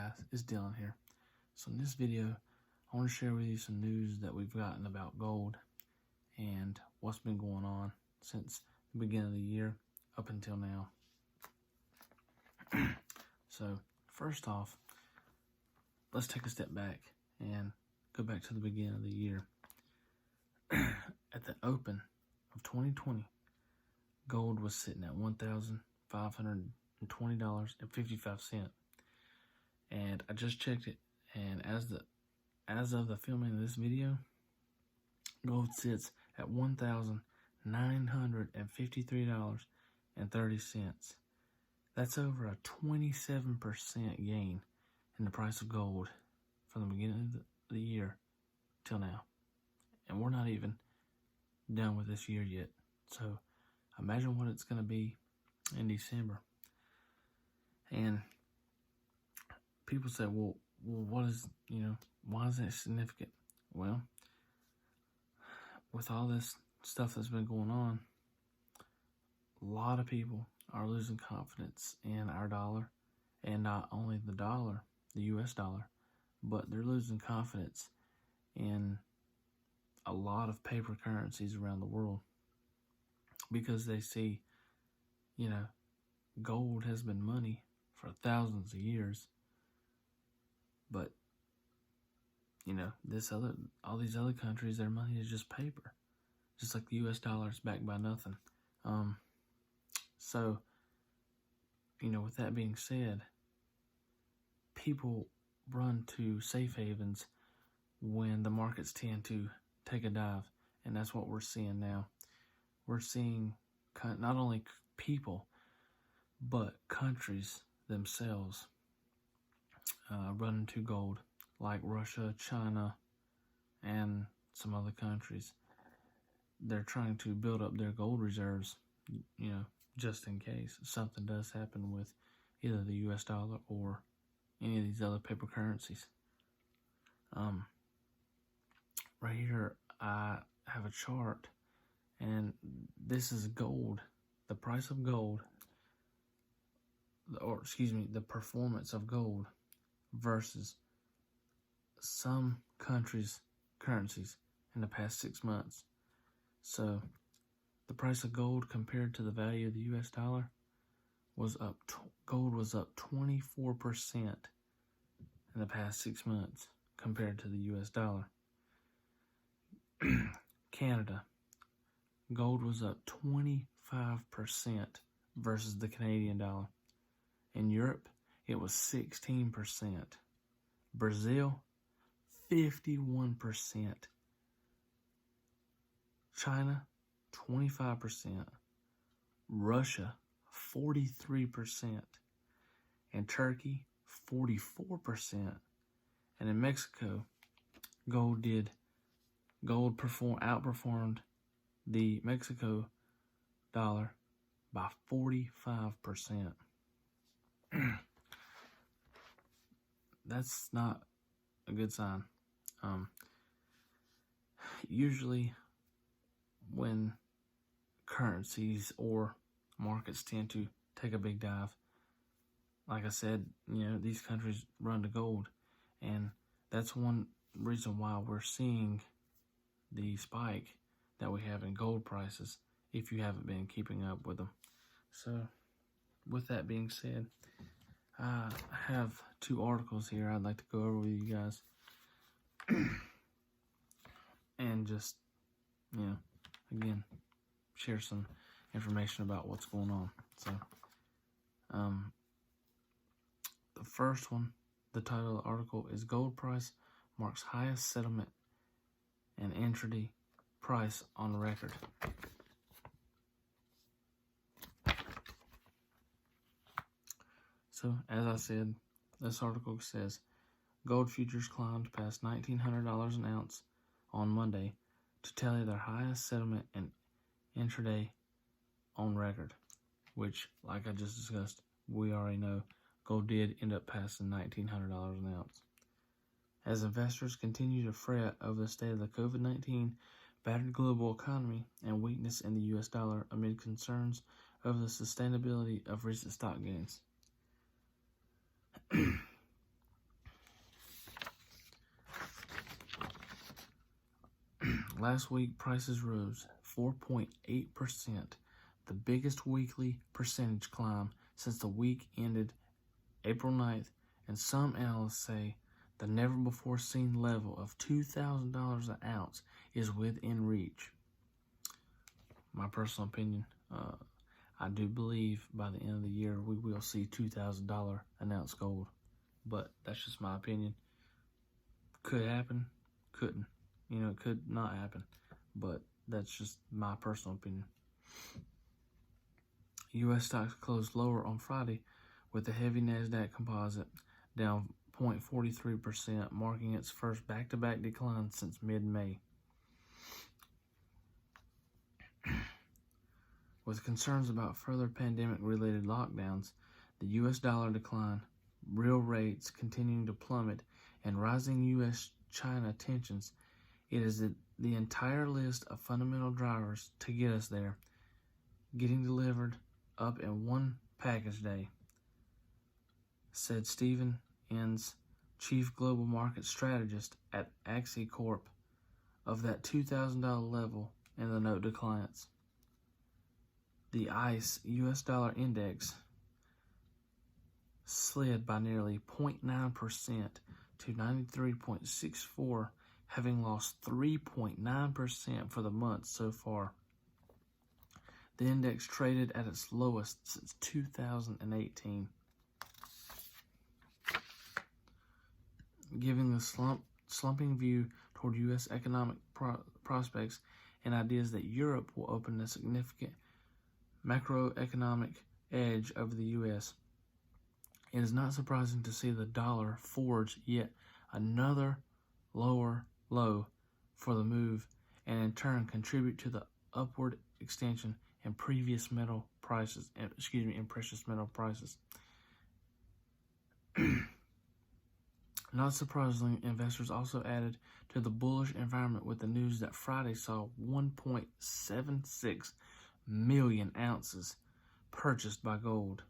guys, it's Dylan here. So in this video, I want to share with you some news that we've gotten about gold and what's been going on since the beginning of the year up until now. So first off, let's take a step back and go back to the beginning of the year. At the open of 2020, gold was sitting at $1,520.55. And I just checked it, and as of the filming of this video, gold sits at $1,953.30. That's over a 27% gain in the price of gold from the beginning of the year till now. And we're not even done with this year yet. So imagine what it's going to be in December. And people say, well, what is, why is that significant? Well, with all this stuff that's been going on, a lot of people are losing confidence in our dollar, and not only the dollar, the US dollar, but they're losing confidence in a lot of paper currencies around the world because they see, gold has been money for thousands of years. But, all these other countries, their money is just paper. Just like the US dollar is backed by nothing. So, with that being said, people run to safe havens when the markets tend to take a dive. And that's what we're seeing now. We're seeing not only people, but countries themselves running to gold, like Russia, China, and some other countries. They're trying to build up their gold reserves, just in case something does happen with either the US dollar or any of these other paper currencies. Right here, I have a chart, and this is gold, the price of gold, the performance of gold versus some countries' currencies in the past 6 months. So the price of gold compared to the value of the US dollar was up. Gold was up 24% in the past 6 months compared to the US dollar. Canada, gold was up 25% versus the Canadian dollar. In Europe, it was 16%. Brazil, 51%. China, 25%. Russia, 43%. And Turkey, 44%. And in Mexico, gold outperformed the Mexico dollar by 45%. That's not a good sign. Usually when currencies or markets tend to take a big dive, like I said, these countries run to gold, and that's one reason why we're seeing the spike that we have in gold prices, if you haven't been keeping up with them. So with that being said, I have 2 articles here I'd like to go over with you guys and just, again, share some information about what's going on. So, the first one, the title of the article is Gold Price Marks Highest Settlement and Intraday Price on Record. So, as I said, this article says, gold futures climbed past $1,900 an ounce on Monday to tally their highest settlement and intraday on record, which, like I just discussed, we already know gold did end up passing $1,900 an ounce. As investors continue to fret over the state of the COVID-19 battered global economy and weakness in the US dollar amid concerns over the sustainability of recent stock gains. Last week, prices rose 4.8%, the biggest weekly percentage climb since the week ended April 9th, and some analysts say the never-before-seen level of $2,000 an ounce is within reach. My personal opinion, I do believe by the end of the year we will see $2,000 an ounce gold, but that's just my opinion. Could happen, couldn't. It could not happen, but that's just my personal opinion. U.S. stocks closed lower on Friday with the heavy NASDAQ composite down 0.43%, marking its first back-to-back decline since mid-May. With concerns about further pandemic-related lockdowns, the U.S. dollar declined, real rates continuing to plummet, and rising U.S.-China tensions. It is the entire list of fundamental drivers to get us there, getting delivered up in one package day, said Stephen Enns, Chief Global Market Strategist at Axie Corp, of that $2,000 level in the note to clients. The ICE U.S. dollar index slid by nearly 0.9% to 93.64, having lost 3.9% for the month so far. The index traded at its lowest since 2018. Giving the slumping view toward U.S. economic prospects and ideas that Europe will open a significant macroeconomic edge over the U.S. It is not surprising to see the dollar forge yet another lower low for the move, and in turn contribute to the upward extension in precious metal prices. Not surprisingly, investors also added to the bullish environment with the news that Friday saw 1.76 million ounces purchased by gold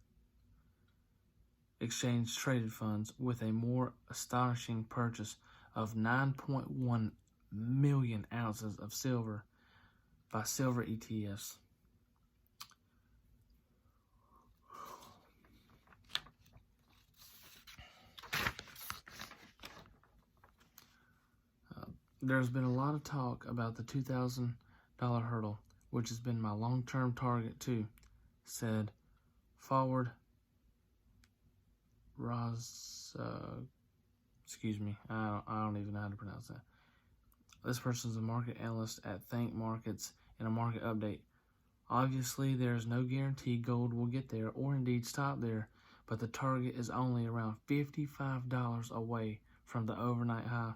exchange traded funds, with a more astonishing purchase of 9.1 million ounces of silver by silver ETFs. There's been a lot of talk about the $2,000 hurdle, which has been my long-term target too, said Forward Roz. I don't even know how to pronounce that. This person is a market analyst at Think Markets in a market update. Obviously, there is no guarantee gold will get there or indeed stop there, but the target is only around $55 away from the overnight high.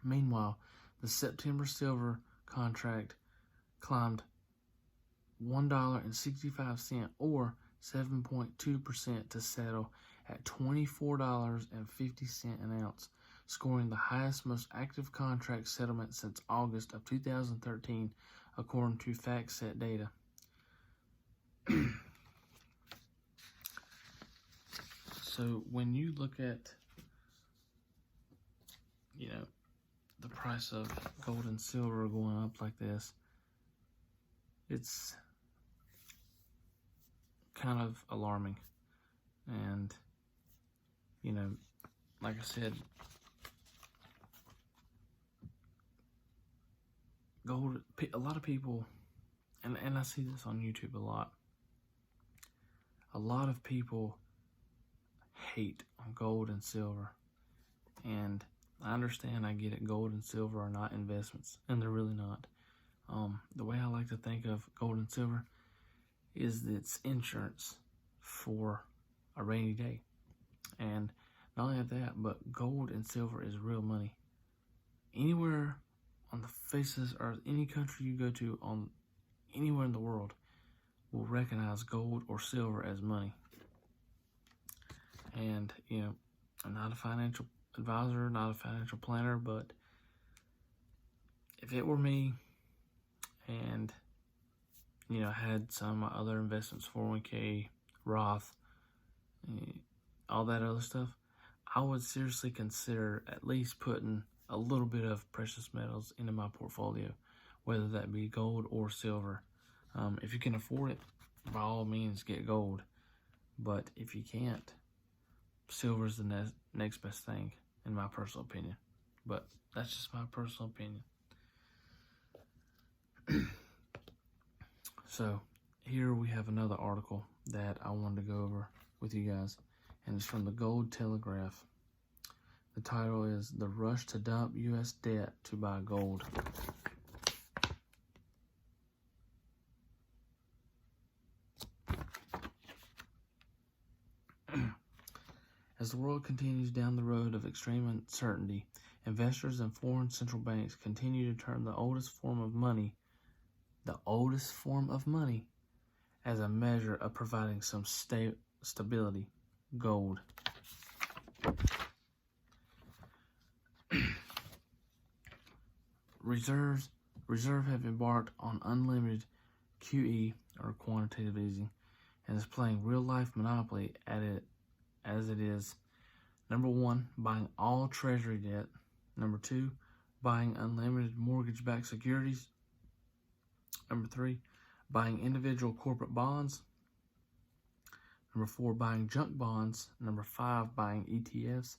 Meanwhile, the September silver contract climbed $1.65 or 7.2% to settle at $24.50 an ounce, scoring the highest, most active contract settlement since August of 2013, according to FactSet data. So when you look at, the price of gold and silver going up like this, it's kind of alarming. And, like I said, gold, a lot of people, and I see this on YouTube a lot of people hate on gold and silver. And I understand, I get it, gold and silver are not investments, and they're really not. The way I like to think of gold and silver is that it's insurance for a rainy day. And not only that, but gold and silver is real money. Anywhere on the face of this earth, any country you go to, on anywhere in the world, will recognize gold or silver as money. And, I'm not a financial advisor, not a financial planner, but if it were me and, I had some of my other investments, 401k, Roth, all that other stuff, I would seriously consider at least putting a little bit of precious metals into my portfolio, whether that be gold or silver. If you can afford it, by all means get gold. But if you can't, silver is the next best thing, in my personal opinion. But that's just my personal opinion. So here we have another article that I wanted to go over with you guys, and it's from the Gold Telegraph. The title is "The Rush to Dump U.S. Debt to Buy Gold." As the world continues down the road of extreme uncertainty, investors and foreign central banks continue to turn the oldest form of money, as a measure of providing some stability: gold. Reserve have embarked on unlimited QE, or quantitative easing, and is playing real-life monopoly at it as it is. Number 1, buying all treasury debt. Number 2, buying unlimited mortgage-backed securities. Number 3, buying individual corporate bonds. Number 4, buying junk bonds. Number 5, buying ETFs.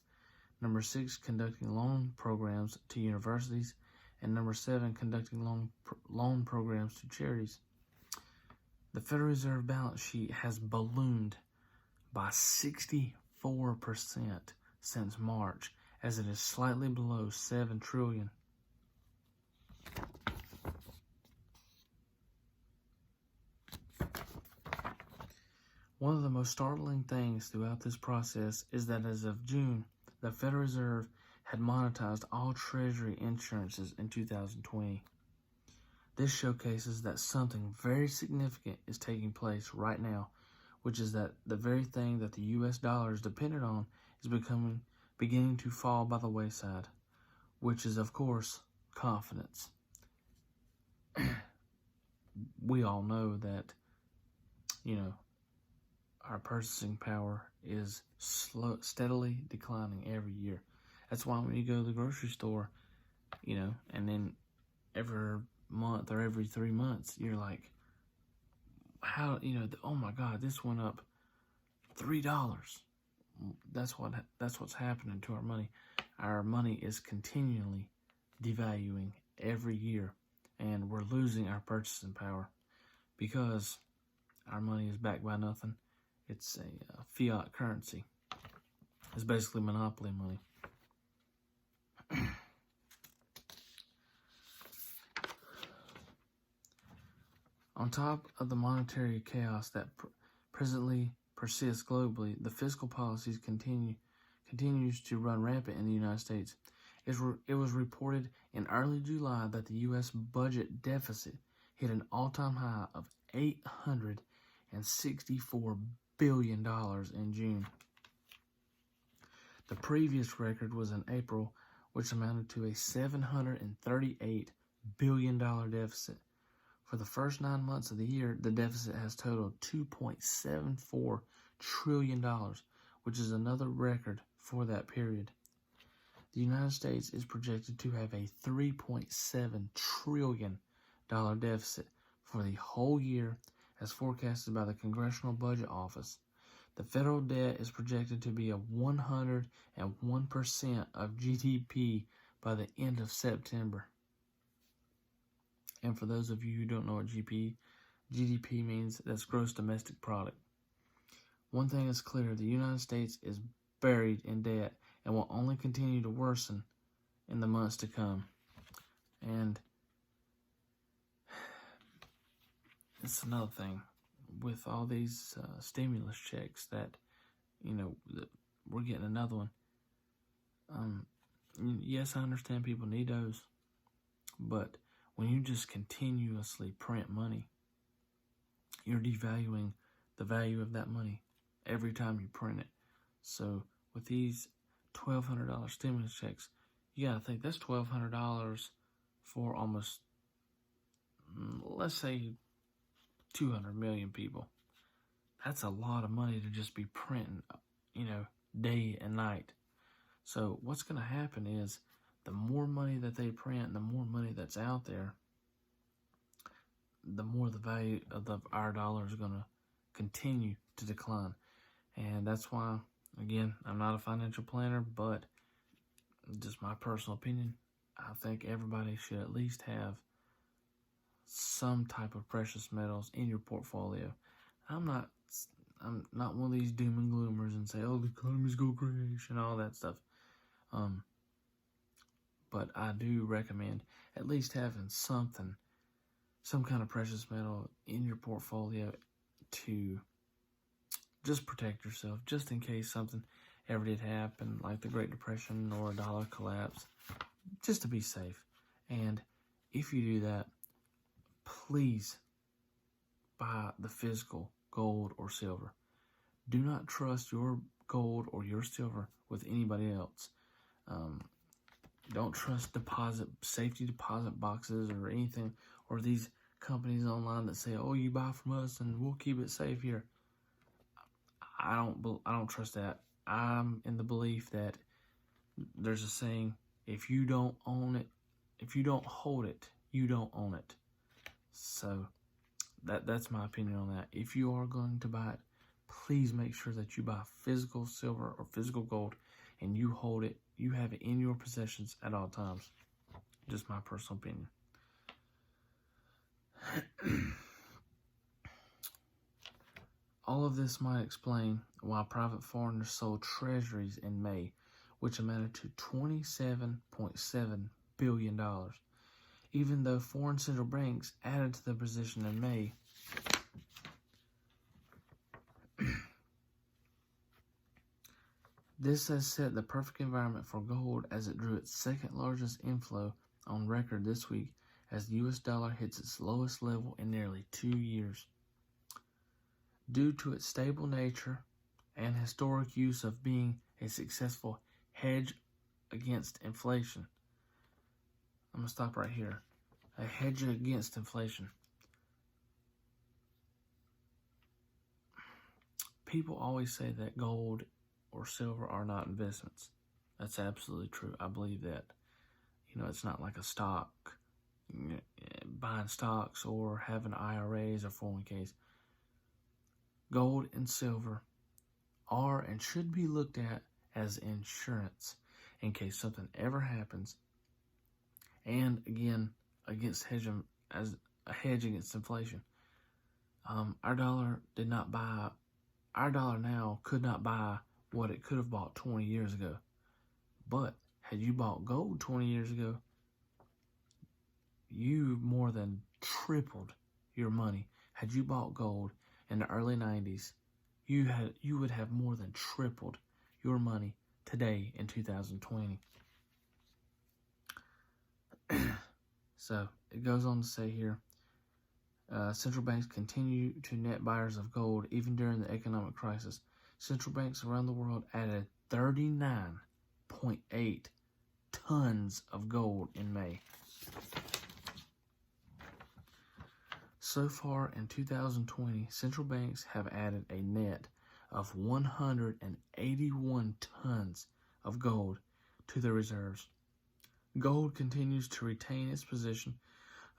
Number 6, conducting loan programs to universities. And number 7, conducting loan programs to charities. The Federal Reserve balance sheet has ballooned by 64% since March, as it is slightly below $7 trillion. One of the most startling things throughout this process is that as of June, the Federal Reserve had monetized all Treasury insurances in 2020. This showcases that something very significant is taking place right now, which is that the very thing that the U.S. dollar is dependent on is beginning to fall by the wayside, which is, of course, confidence. We all know that, our purchasing power is steadily declining every year. That's why when you go to the grocery store, and then every month or every 3 months, you're like, how, oh my God, this went up $3. That's what's happening to our money. Our money is continually devaluing every year, and we're losing our purchasing power because our money is backed by nothing. It's a fiat currency. It's basically monopoly money. On top of the monetary chaos that presently persists globally, the fiscal policies continues to run rampant in the United States. It was reported in early July that the U.S. budget deficit hit an all-time high of $864 billion in June. The previous record was in April, which amounted to a $738 billion deficit. For the first 9 months of the year, the deficit has totaled $2.74 trillion, which is another record for that period. The United States is projected to have a $3.7 trillion deficit for the whole year, as forecasted by the Congressional Budget Office. The federal debt is projected to be 101% of GDP by the end of September. And for those of you who don't know what GDP means, that's gross domestic product. One thing is clear: the United States is buried in debt and will only continue to worsen in the months to come. And it's another thing with all these stimulus checks that, we're getting another one. Yes, I understand people need those, but when you just continuously print money, you're devaluing the value of that money every time you print it. So with these $1,200 stimulus checks, you gotta think that's $1,200 for almost, let's say, 200 million people. That's a lot of money to just be printing, day and night. So what's going to happen is the more money that they print, the more money that's out there, the more the value of our dollar is going to continue to decline. And that's why, again, I'm not a financial planner, but just my personal opinion, I think everybody should at least have some type of precious metals in your portfolio. I'm not one of these doom and gloomers and say, oh, the economy's going to crash and all that stuff. But I do recommend at least having some kind of precious metal in your portfolio to just protect yourself, just in case something ever did happen, like the Great Depression or a dollar collapse, just to be safe. And if you do that, please buy the physical gold or silver. Do not trust your gold or your silver with anybody else. Don't trust safety deposit boxes or anything, or these companies online that say, oh, you buy from us and we'll keep it safe here. I don't trust that. I'm in the belief that there's a saying, if you don't own it, if you don't hold it, you don't own it. So that's my opinion on that. If you are going to buy it, please make sure that you buy physical silver or physical gold and you hold it, you have it in your possessions at all times. Just my personal opinion. All of this might explain why private foreigners sold treasuries in May, which amounted to $27.7 billion. Even though foreign central banks added to the position in May, this has set the perfect environment for gold as it drew its second largest inflow on record this week as the US dollar hits its lowest level in nearly 2 years. Due to its stable nature and historic use of being a successful hedge against inflation. I'm going to stop right here. A hedge against inflation. People always say that gold or silver are not investments. That's absolutely true. I believe that. It's not like a stock, buying stocks or having IRAs or 401ks. Gold and silver are and should be looked at as insurance in case something ever happens. And again, as a hedge against inflation. Our dollar now could not buy what it could have bought 20 years ago. But had you bought gold 20 years ago, you more than tripled your money. Had you bought gold in the early 90s, you would have more than tripled your money today in 2020. So it goes on to say here, central banks continue to net buyers of gold even during the economic crisis. Central banks around the world added 39.8 tons of gold in May. So far in 2020, central banks have added a net of 181 tons of gold to their reserves. Gold continues to retain its position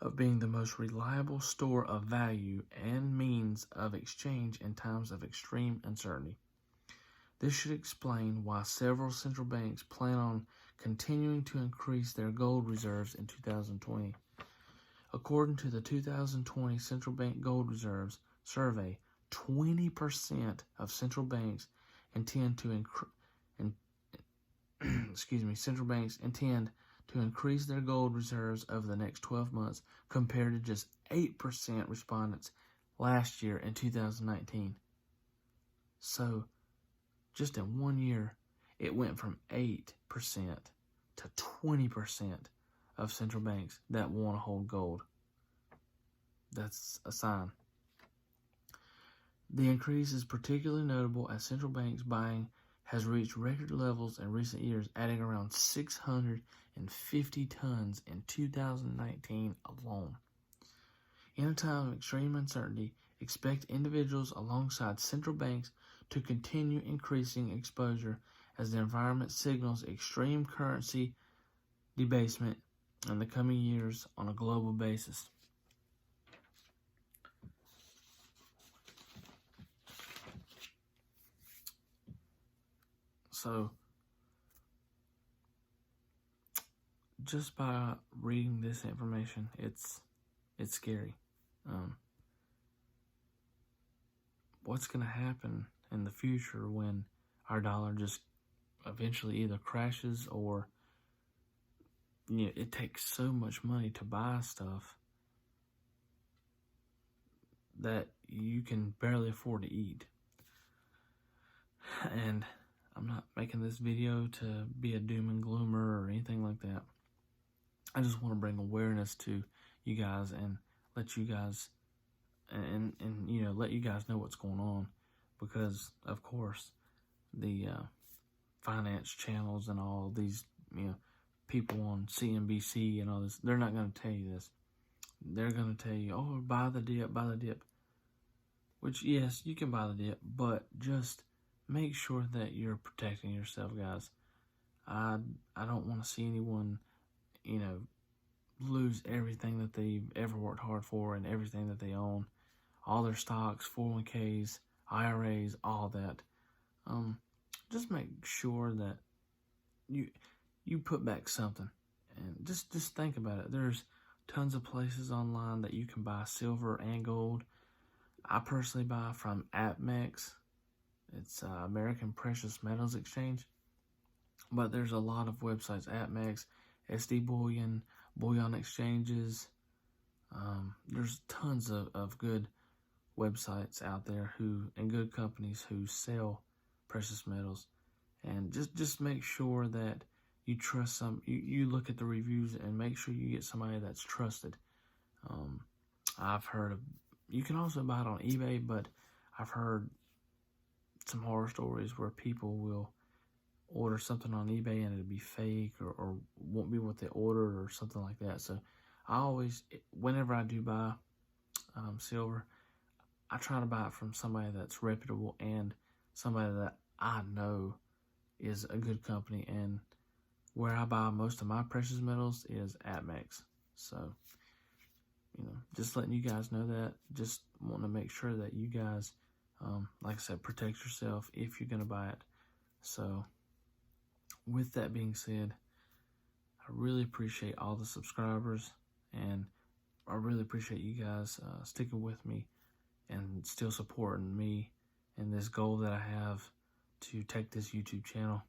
of being the most reliable store of value and means of exchange in times of extreme uncertainty. This should explain why several central banks plan on continuing to increase their gold reserves in 2020. According to the 2020 Central Bank Gold Reserves Survey, 20% of central banks intend to increase their gold reserves over the next 12 months, compared to just 8% respondents last year in 2019. So, just in 1 year, it went from 8% to 20% of central banks that want to hold gold. That's a sign. The increase is particularly notable as central banks buying has reached record levels in recent years, adding around 650 tons in 2019 alone. In a time of extreme uncertainty, expect individuals alongside central banks to continue increasing exposure as the environment signals extreme currency debasement in the coming years on a global basis. So, just by reading this information, it's scary. What's going to happen in the future when our dollar just eventually either crashes or, you know, it takes so much money to buy stuff that you can barely afford to eat. And I'm not making this video to be a doom and gloomer or anything like that. I just want to bring awareness to you guys and let you guys and you know, let you guys know what's going on, because of course the finance channels and all these, you know, people on CNBC and all this, they're not going to tell you this. They're going to tell you, oh, buy the dip, which, yes, you can buy the dip, but just make sure that you're protecting yourself, guys. I don't want to see anyone, you know, lose everything that they've ever worked hard for and everything that they own, all their stocks, 401ks, IRAs, all that. Just make sure that you put back something, and just think about it. There's tons of places online that you can buy silver and gold. I personally buy from APMEX. It's American Precious Metals Exchange. But there's a lot of websites, APMEX, SD Bullion, Bullion Exchanges. There's tons of good websites out there and good companies who sell precious metals. And just make sure that you trust you look at the reviews and make sure you get somebody that's trusted. I've heard of, you can also buy it on eBay, but I've heard some horror stories where people will order something on eBay and it'll be fake or won't be what they ordered or something like that. So I always, whenever I do buy silver, I try to buy it from somebody that's reputable and somebody that I know is a good company. And where I buy most of my precious metals is APMEX. So, you know, just letting you guys know that. Just want to make sure that you guys, like I said, protect yourself if you're going to buy it. So, with that being said, I really appreciate all the subscribers, and I really appreciate you guys sticking with me and still supporting me in this goal that I have to take this YouTube channel.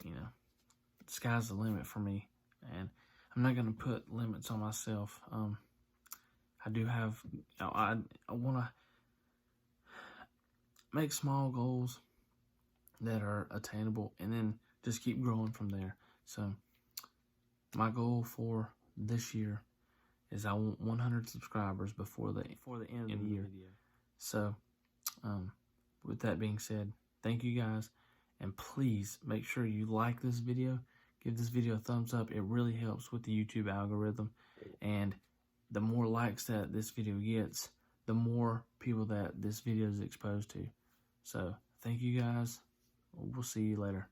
You know, the sky's the limit for me, and I'm not going to put limits on myself. I do have, you know, I want to make small goals that are attainable and then just keep growing from there. So my goal for this year is I want 100 subscribers before the end of the year. So with that being said, thank you guys, and please make sure you like this video. Give this video a thumbs up. It really helps with the YouTube algorithm, and the more likes that this video gets, the more people that this video is exposed to. So thank you guys. We'll see you later.